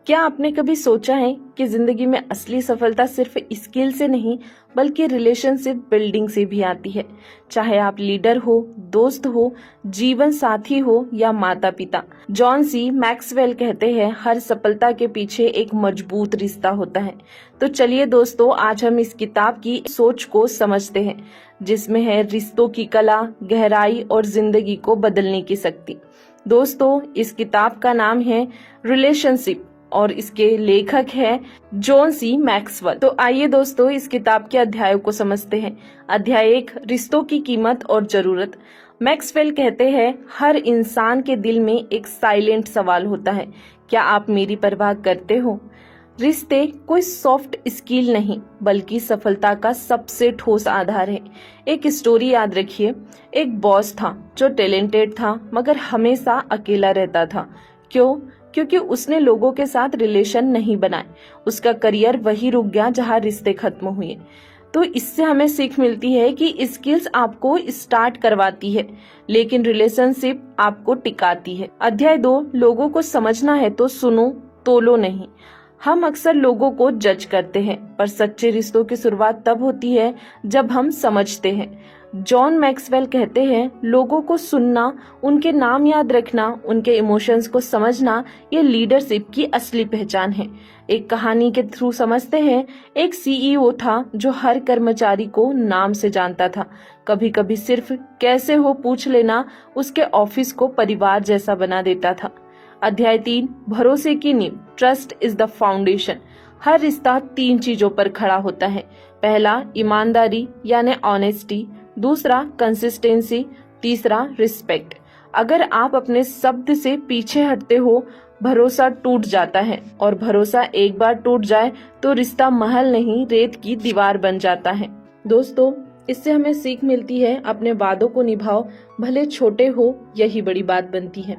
क्या आपने कभी सोचा है कि जिंदगी में असली सफलता सिर्फ स्किल से नहीं बल्कि रिलेशनशिप बिल्डिंग से भी आती है। चाहे आप लीडर हो, दोस्त हो, जीवन साथी हो या माता पिता। जॉन सी मैक्सवेल कहते हैं, हर सफलता के पीछे एक मजबूत रिश्ता होता है। तो चलिए दोस्तों, आज हम इस किताब की सोच को समझते हैं, जिसमें है रिश्तों की कला, गहराई और जिंदगी को बदलने की शक्ति। दोस्तों, इस किताब का नाम है रिलेशनशिप और इसके लेखक हैं जॉन सी मैक्सवेल। तो आइए दोस्तों, इस किताब के अध्यायों को समझते हैं। अध्याय 1, रिश्तों की कीमत और जरूरत। मैक्सवेल कहते हैं, हर इंसान के दिल में एक साइलेंट सवाल होता है, क्या आप मेरी परवाह करते हो? रिश्ते कोई सॉफ्ट स्किल नहीं बल्कि सफलता का सबसे ठोस आधार है। एक स्टोरी याद रखिए। एक बॉस था जो टैलेंटेड था मगर हमेशा अकेला रहता था। क्यों? क्योंकि उसने लोगों के साथ रिलेशन नहीं बनाए। उसका करियर वही रुक गया जहां रिश्ते खत्म हुए। तो इससे हमें सीख मिलती है कि स्किल्स आपको स्टार्ट करवाती है लेकिन रिलेशनशिप आपको टिकाती है। अध्याय 2, लोगों को समझना है तो सुनो, तोलो नहीं। हम अक्सर लोगों को जज करते हैं पर सच्चे रिश्तों की शुरुआत तब होती है जब हम समझते हैं। जॉन मैक्सवेल कहते हैं, लोगों को सुनना, उनके नाम याद रखना, उनके इमोशंस को समझना, ये लीडरशिप की असली पहचान है। एक कहानी के थ्रू समझते हैं। एक सीईओ था जो हर कर्मचारी को नाम से जानता था। कभी कभी सिर्फ कैसे हो पूछ लेना उसके ऑफिस को परिवार जैसा बना देता था। अध्याय 3, भरोसे की नींव, ट्रस्ट इज द फाउंडेशन। हर रिश्ता 3 चीजों पर खड़ा होता है। पहला, ईमानदारी यानी ऑनेस्टी। दूसरा, कंसिस्टेंसी। तीसरा, रिस्पेक्ट। अगर आप अपने शब्द से पीछे हटते हो, भरोसा टूट जाता है और भरोसा एक बार टूट जाए तो रिश्ता महल नहीं, रेत की दीवार बन जाता है। दोस्तों, इससे हमें सीख मिलती है, अपने वादों को निभाओ, भले छोटे हो, यही बड़ी बात बनती है।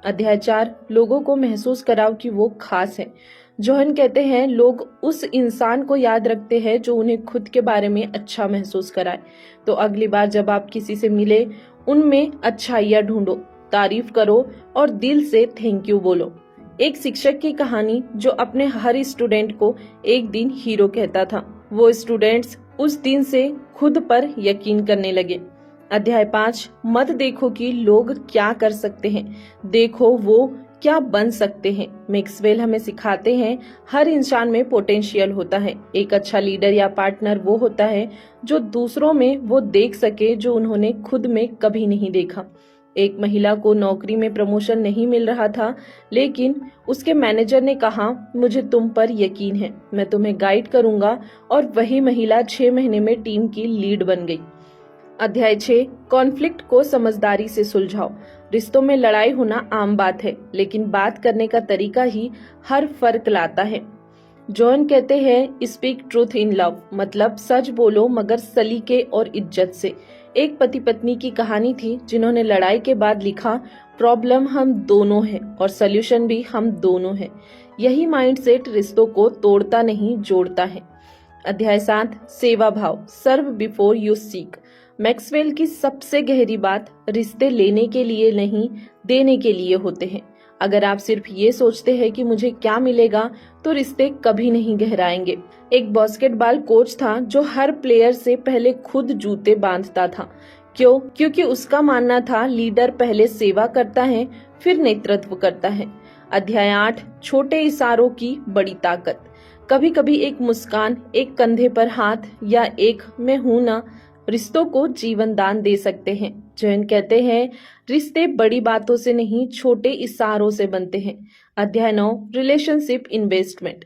अध्याय 4, लोगों को महसूस कराओ कि वो खास है। जोहन कहते हैं, लोग उस इंसान को याद रखते हैं जो उन्हें खुद के बारे में अच्छा महसूस कराए। तो अगली बार जब आप किसी से मिले, उनमें अच्छाइयाँ ढूंढो, तारीफ करो और दिल से थैंक यू बोलो। एक शिक्षक की कहानी जो अपने हर स्टूडेंट को एक दिन हीरो कहता था। वो स्टूडेंट्स उस दिन से खुद पर यकीन करने लगे। अध्याय 5, मत देखो कि लोग क्या कर सकते हैं, देखो वो क्या बन सकते हैं। मैक्सवेल हमें सिखाते हैं, हर इंसान में पोटेंशियल होता है। एक अच्छा लीडर या पार्टनर वो होता है जो दूसरों में वो देख सके जो उन्होंने खुद में कभी नहीं देखा। एक महिला को नौकरी में प्रमोशन नहीं मिल रहा था लेकिन उसके मैनेजर ने कहा, मुझे तुम पर यकीन है, मैं तुम्हें गाइड करूंगा, और वही महिला 6 महीने में टीम की लीड बन गई। अध्याय 6, कॉन्फ्लिक्ट को समझदारी से सुलझाओ। रिश्तों में लड़ाई होना आम बात है लेकिन बात करने का तरीका ही हर फर्क लाता है। जॉन कहते हैं, स्पीक ट्रूथ इन लव, मतलब सच बोलो मगर सलीके और इज्जत से। एक पति पत्नी की कहानी थी जिन्होंने लड़ाई के बाद लिखा, प्रॉब्लम हम दोनों हैं और सॉल्यूशन भी हम दोनों हैं। यही माइंडसेट रिश्तों को तोड़ता नहीं, जोड़ता है। अध्याय 7, सेवा भाव, सर्व बिफोर यू सीक। मैक्सवेल की सबसे गहरी बात, रिश्ते लेने के लिए नहीं, देने के लिए होते हैं। अगर आप सिर्फ ये सोचते हैं कि मुझे क्या मिलेगा तो रिश्ते कभी नहीं गहराएंगे। एक बास्केटबॉल कोच था जो हर प्लेयर से पहले खुद जूते बांधता था। क्यों? क्योंकि उसका मानना था, लीडर पहले सेवा करता है फिर नेतृत्व करता है। अध्याय 8, छोटे इशारों की बड़ी ताकत। कभी कभी एक मुस्कान, एक कंधे पर हाथ या एक मैं हूं ना, रिश्तों को जीवन दान दे सकते हैं। जैन कहते हैं, रिश्ते बड़ी बातों से नहीं, छोटे इशारों से बनते हैं। अध्याय 9, रिलेशनशिप इन्वेस्टमेंट।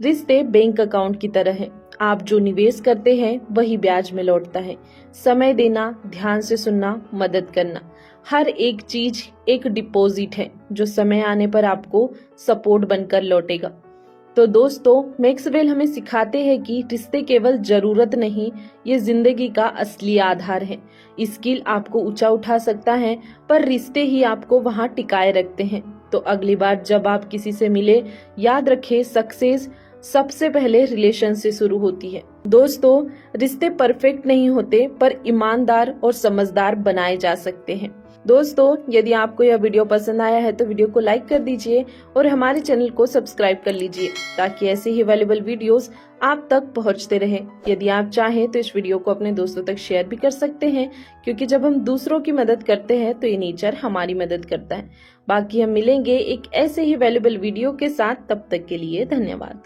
रिश्ते बैंक अकाउंट की तरह है, आप जो निवेश करते हैं वही ब्याज में लौटता है। समय देना, ध्यान से सुनना, मदद करना, हर एक चीज एक डिपॉजिट है जो समय आने पर आपको सपोर्ट बनकर लौटेगा। तो दोस्तों, मैक्सवेल हमें सिखाते हैं कि रिश्ते केवल जरूरत नहीं, ये जिंदगी का असली आधार है। स्किल आपको ऊंचा उठा सकता है पर रिश्ते ही आपको वहां टिकाए रखते हैं। तो अगली बार जब आप किसी से मिले, याद रखें, सक्सेस सबसे पहले रिलेशन से शुरू होती है। दोस्तों, रिश्ते परफेक्ट नहीं होते पर ईमानदार और समझदार बनाए जा सकते हैं। दोस्तों, यदि आपको यह वीडियो पसंद आया है तो वीडियो को लाइक कर दीजिए और हमारे चैनल को सब्सक्राइब कर लीजिए ताकि ऐसे ही वैल्यूएबल वीडियोस आप तक पहुंचते रहें। यदि आप चाहें तो इस वीडियो को अपने दोस्तों तक शेयर भी कर सकते हैं, क्योंकि जब हम दूसरों की मदद करते हैं तो ये नेचर हमारी मदद करता है। बाकी हम मिलेंगे एक ऐसे ही वैल्यूएबल वीडियो के साथ, तब तक के लिए धन्यवाद।